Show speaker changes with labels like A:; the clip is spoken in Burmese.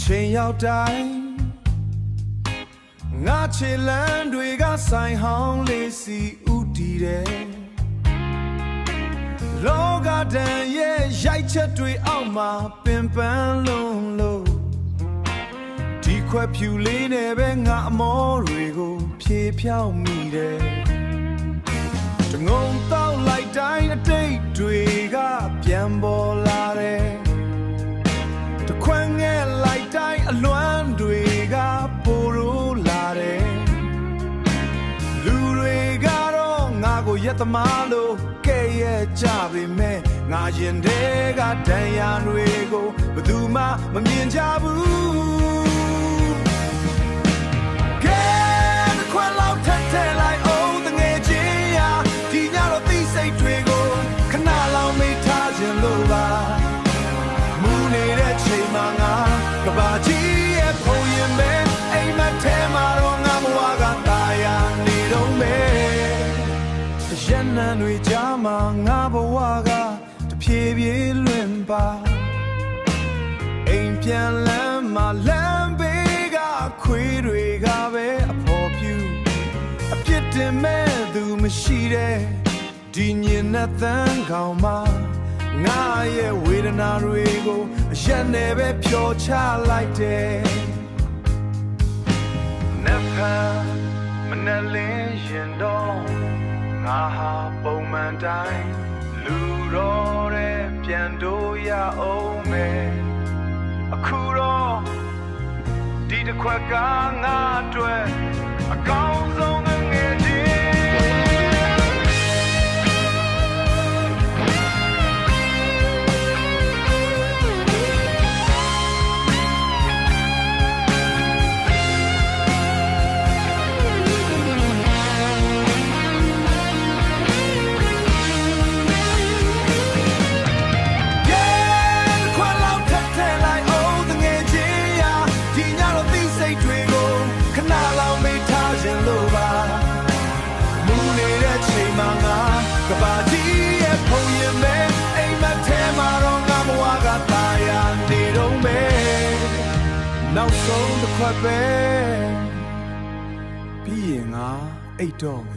A: ချိန်ရောက်တိုင်းငါခြေလမ်းတွေကဆိုင်ဟောင်းလေးစီဥတီတယ်လောကဒဏ်ရဲ့ရိုက်ချက်တွေအောက်မှာပင်ပန်းလုံးလို့ဒီခွက်ဖြူလေးနဲ့ပဲငါအမောတွေကိုဖြေဖြောင်းမိတယ်တငုံတောက်လိုက်တိုင်းအတိတ်တွေကပြန်ပေါ်လာတယ်တခွန်းငယ်လိုက်တိုင်းအလွမ်းတွေကပိုရိုးလာတယ်လူတွေကတော့ငါကိုရက်သမားလို့ကဲ့ရဲ့ကြပေမဲ့ငါရင်တွေကဒဏ်ရာတွေကိုဘယ်သူမှမမြင်ကြဘူးကဲတခွန်းလောက်ထက်ထဲလိုက်အောင်တငယ်ချင်းရာဒီညတော့သိစိတ်တွေကိုခဏလောက်မေ့ထားခြင်းလို့ပါမူနေတဲ့ချိန်မှာငါကဘာကြီးရဲ့ဖုံရင်ပဲအိမ်မက်ထဲမှာတော့ငါဘဝကตายရနေတော့မယ်ရန်နံတွေကြားမှာငါဘဝကတဖြည်းဖြည်းလွင်ပါအိမ်ပြန်လမ်းမှာလမ်းဘေးကခွေးတွေကပဲအဖော်ပြူအပြစ်တင်မဲ့သူမရှိတဲ့ဒီညင်နဲ့သန်းကောင်မှာငါရဲ့ဝေဒနာတွေကိုအရက်နဲ့ပဲဖြောချလိုက်တယ်နက်ဖန်မနဲ့လင်းရင်တော့ငါဟာပုံမှန်တိုင်းလူတော်တဲ့ပြန်တို့ရအောင်မယ်အခုတော့ဒီတစ်ခွက်ကငါအတွက်အကောင်းဆုံးငယ်ချင်းကဘာကြီးရဲ့ဖုံရင်ပဲအိမ်မက်ထဲမှာတော့ငါဘဝကตายရနေတော့မယ်နောက်ဆုံးတစ်ခွက်ပဲပြီးရင်ငါအိတ်တော့မယ်